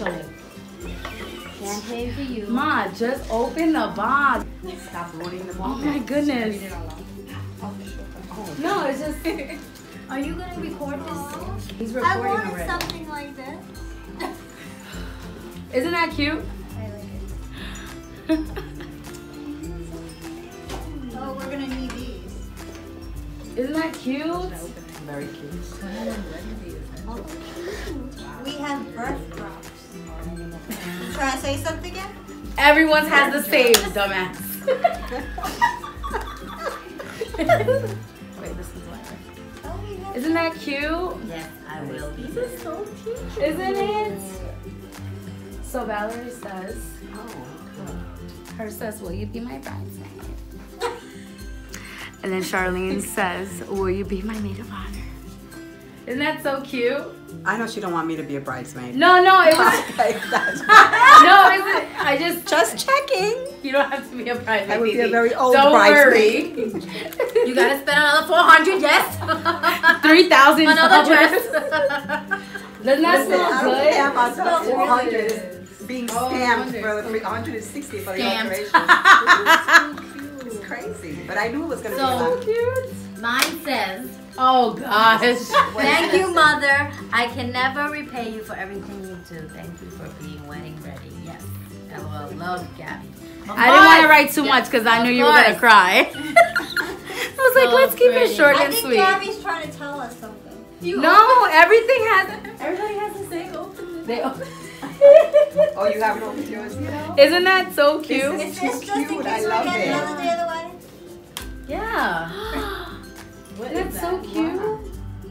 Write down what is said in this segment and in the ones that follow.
Actually. Champagne for you. Ma, just open the box. Stop ruining the Oh moment. my goodness. No, it's just. Are you gonna record this? He's I recording wanted already. something like this. Isn't that cute? I like it. Oh, we're gonna need these. Isn't that cute? Very cute. Oh, we have birth drops. Should I say something again? Everyone's has the same, dumbass. Wait, this is what. Oh, we have. Isn't that cute? Yes, I will be. This is so cute. Isn't it? So Valerie says, her says, will you be my bridesmaid? And then Charlene says, will you be my maid of honor? Isn't that so cute? I know she don't want me to be a bridesmaid. No, it was. Okay, that's No, I just checking. You don't have to be a bridesmaid. I would be a baby. very old Don't bridesmaid. worry. You gotta spend another 400, yes? 3,000. Another dress. Doesn't that Listen, I smell don't care good? about the 400 It being scammed for the 160 for the Scammed. alteration. It's crazy, but I knew it was gonna So- be a lot. Cute. Mine says, Oh gosh. thank you, Mother. I can never repay you for everything you do. Thank you for being wedding ready. Yes. LOL. Love, Gabby. I didn't want to write too much because I knew you were gonna cry. I was like, So let's keep pretty. it short I and think sweet. Gabby's trying to tell us something. No, everybody has to say open. They open. Oh, you haven't opened yours yet? Isn't that so cute? This Is is this too just in cute. I case we love get it. another day of the wedding? Yeah. That's so cute.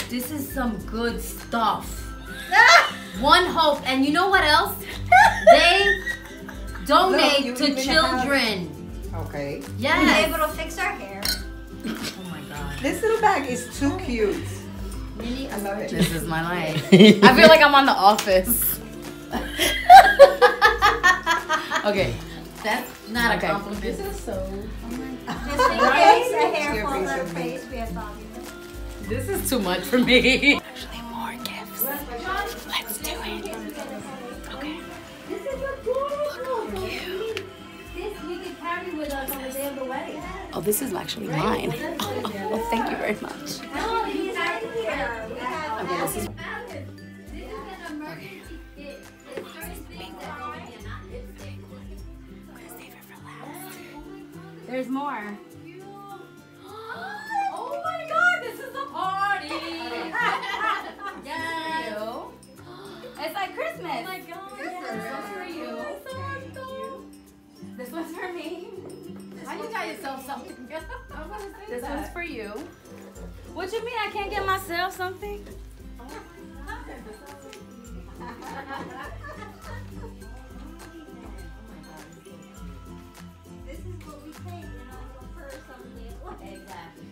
This is some good stuff. One hope. And you know what else? They donate you to even children. Okay. We'll be Yes. able to fix our hair. Oh my God. This little bag is too cute. Mini I love it. This is my life. I feel like I'm on The Office. Okay. That's not Okay. a compliment. This is so. Just in case a hair Your falls face out of is place, we have FAVE. This is too much for me. Actually, more gifts. Let's do it. Okay. This is adorable. This we can carry with us on the day of the wedding. Oh, this is actually mine. Oh, thank you very much. No, he's right here. We have Okay, this is. This is an emergency kit. There's certain things that go in and not lipstick. Save it for last. There's more. Oh my God, this is a party. Yeah. It's like Christmas. Oh my God. This one's for you. This one's for me. Why you got yourself something? This one's for you. What you mean I can't get myself something? This is what we take in our little purse on the day of the wedding. Exactly.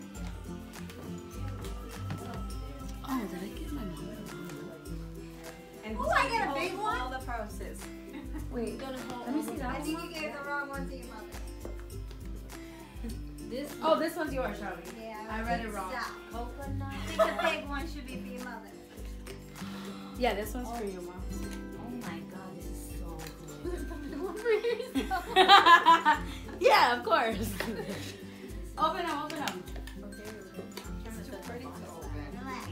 Oh, did I get my mom? Oh, I get a big one? All the purses. Wait, let me see I that. think you gave the wrong one to your mother. Oh, this one's yours, Charlie. Yeah. I read it wrong. Stop. Coconut. I think the big one should be for your mother. Yeah, this one's for you, Mom. Oh my God, this is so good. Yeah, of course. Open them, open them. Relax.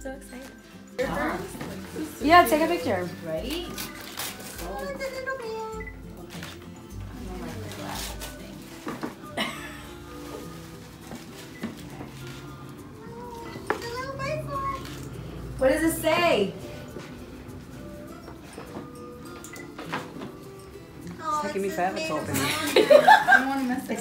So excited. Yeah, take a picture. Ready? Oh, it's a little bag. I don't like the glasses thing. It's a little bracelet. What does it say? Oh, taking me it says forever made to of open it. honor. It's It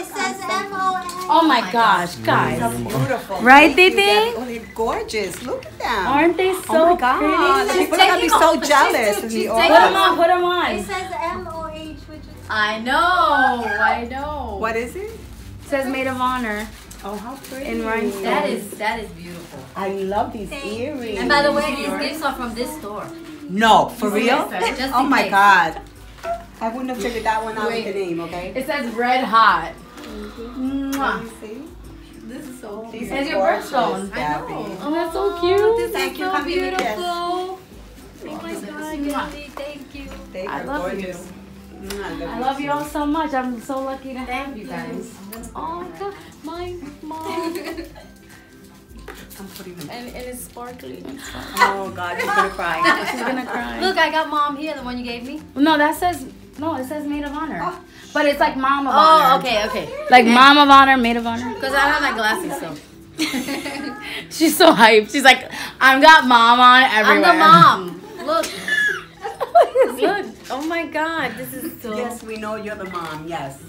says M-O-N. Oh my gosh, guys. beautiful. Right, Thank you, Didi? Gabby. Oh, they're gorgeous. Look at them. Aren't they so Oh my God. pretty? People are going to be so jealous. in the she's office. Put them on, put them It on. says M-O-H, which is... I know. What is it? It says maid of honor. Oh, how pretty. In rhinestones. That is beautiful. I love these Thank you. earrings. And by the way, these gifts are from this store. No, for real? Just Oh in my case. God. I wouldn't have figured that one out with the name, okay? It says red hot. Let Mwah. me see. This is so These It says are your gorgeous, birthstone. Gabby. Oh, that's so cute. Thank you. Come give me a kiss. Make my Thank you. I love you. I love you all so much. I'm so lucky to have you guys. Oh, my mom. I'm putting them. And it's sparkling. Oh God, she's gonna cry. She's gonna cry. Look, I got mom here, the one you gave me. No, it says maid of honor. Oh. But it's like mom of Oh, honor. okay. Like mom of honor, maid of honor. Because I have my glasses, so. She's so hyped. She's like, I've got mom on everywhere. I'm the mom. Look. Look. Oh my God, this is so. Yes, we know you're the mom. Yes.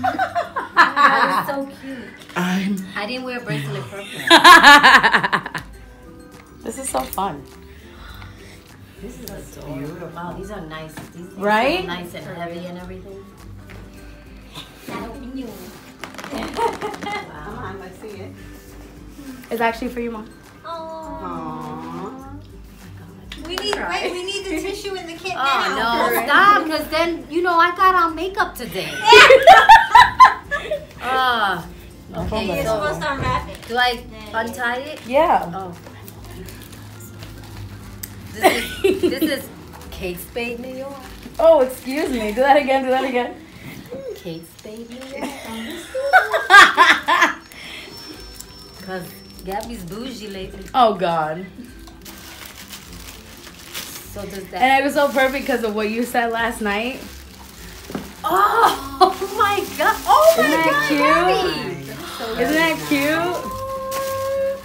That is so cute. I didn't wear a bracelet purple. This is so fun. This is adorable. Wow, these are nice. These things Right? are nice and heavy and everything. Come on, let's see it. It's actually for you, mom. Aww. We need the tissue in the kit Oh now. no, stop! Because then I got on makeup today. Okay, You're so supposed to unwrap it. do I untie it? Yeah. Oh. This is Kate Spade, New York. Oh, excuse me. Do that again. Kate Spade, New York. Because Gabby's bougie lately. Oh, God. So does that. And it was so perfect because of what you said last night. Oh my God. Oh my Isn't that God. cute? Isn't that cute?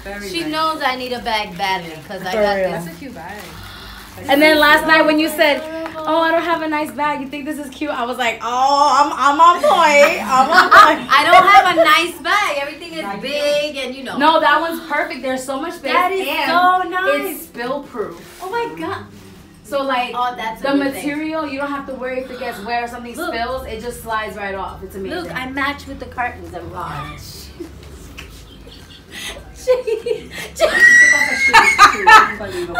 Very She nice. knows I need a bag badly because I For got real. this. That's a cute bag. And then last night when you said, "Oh, I don't have a nice bag. You think this is cute?" I was like, "Oh, I'm on point. I'm on point." I don't have a nice bag. Everything is big and No, that one's perfect. There's so much space. That is and so nice. It's spill proof. Oh my God. So like That's a the good thing. material, you don't have to worry if it gets wet or something Look. spills. It just slides right off. It's amazing. Look, I match with the curtains and rods. Unbelievable.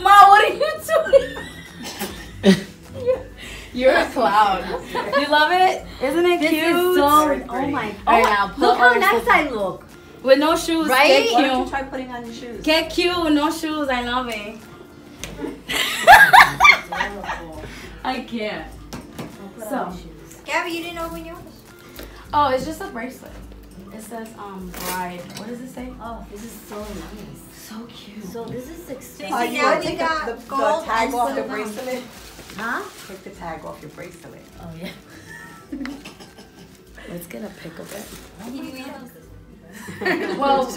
Ma, what are you doing? You're a clown. You love it? Isn't it This cute? is so. Oh my God. All right, now Look how nice I look. With no shoes, Right? get Why don't you cute. try putting on your shoes? Get cute with no shoes. I love it. I can't. So, Gabby, you didn't open yours. oh, it's just a bracelet. It says bride. What does it say? Oh, this is so nice. So cute. So this is expensive. Are you now we got the gold tag and off the silver. bracelet? Huh? Take the tag off your bracelet. Oh yeah. Let's get a pic of it. Can you do it? Well, let's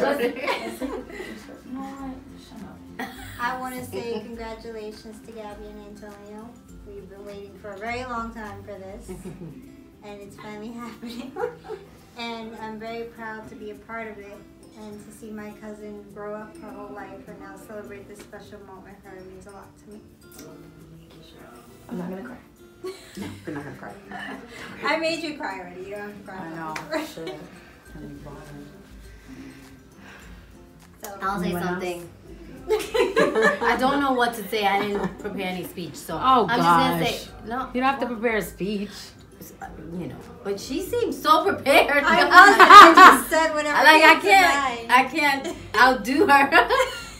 I want to say congratulations to Gabby and Antonio. We've been waiting for a very long time for this, and it's finally happening. And I'm very proud to be a part of it, and to see my cousin grow up her whole life and now celebrate this special moment with her means a lot to me. I'm not gonna cry. No, we're not gonna cry. I made you cry already. You don't have to cry. I know. Sure. So, I'll say Anyone else? something. I don't know what to say. I didn't prepare any speech, so Oh, I'm just gonna say no. You don't have to prepare a speech. You know, but she seems so prepared. I just said whatever. Like I came to mind. can't outdo her.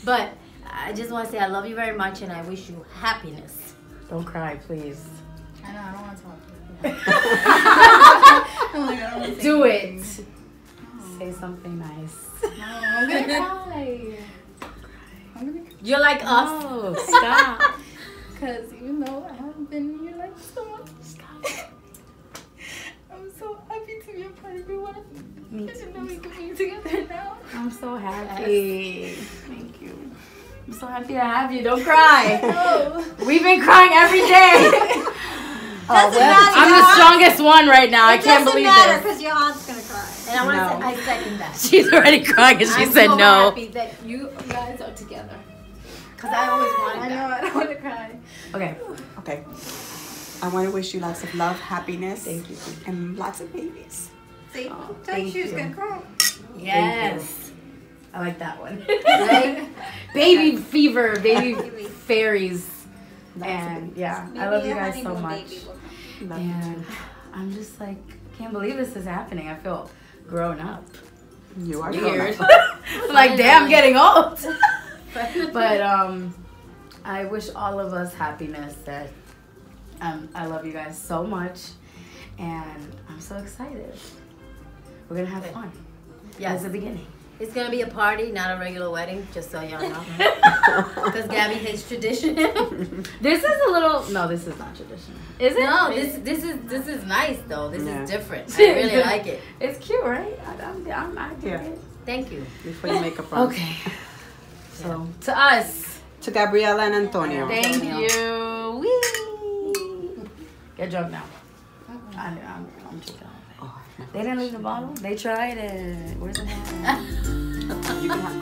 But I just want to say I love you very much, and I wish you happiness. Don't cry, please. I know, I don't want to talk. I'm like, I don't want to Do it. Say something nice. No, I'm gonna cry. I'm gonna cry. You're like us. Oh, stop. Because even though I haven't been in your life so much, I'm so happy to be a part of your life. Me And then we can be together now. I'm so happy. Thank you. I'm so happy to have you. Don't cry. No. We've been crying every day. Doesn't matter. I'm the strongest one right now. I can't believe It doesn't matter this. because your aunt's gonna cry. And I want to No. say I second that. She's already crying and she I'm said so no. happy that you guys are together. Because I always wanted I that. know, I don't want to cry. Okay. Okay. I want to wish you lots of love, happiness, thank you, and lots of babies. See, Oh, told thank you she was you. gonna cry. Yes. I like that one. Right? Baby fever, baby Baby. fairies. And yeah, I love Maybe you a guys so honeymoon much. baby will come. Love you And I'm just like, can't believe this is happening. I feel grown up. too. You are Weird. grown up. I'm like, damn, I'm getting old. But I wish all of us happiness. That I love you guys so much, and I'm so excited. We're gonna have fun. Yeah, it's the beginning. It's gonna be a party, not a regular wedding, just so y'all know. Because Gabby hates tradition. This is a little. No, this is not traditional. Is it? No, this is nice though. This is different. I really like it. It's cute, right? I do it. Thank you. Before you make a promise. Okay. So to us, to Gabriella and Antonio. thank you. Whee! Get drunk now. I'm drinking. They didn't leave the bottle. They tried it. Where's the bottle? You can have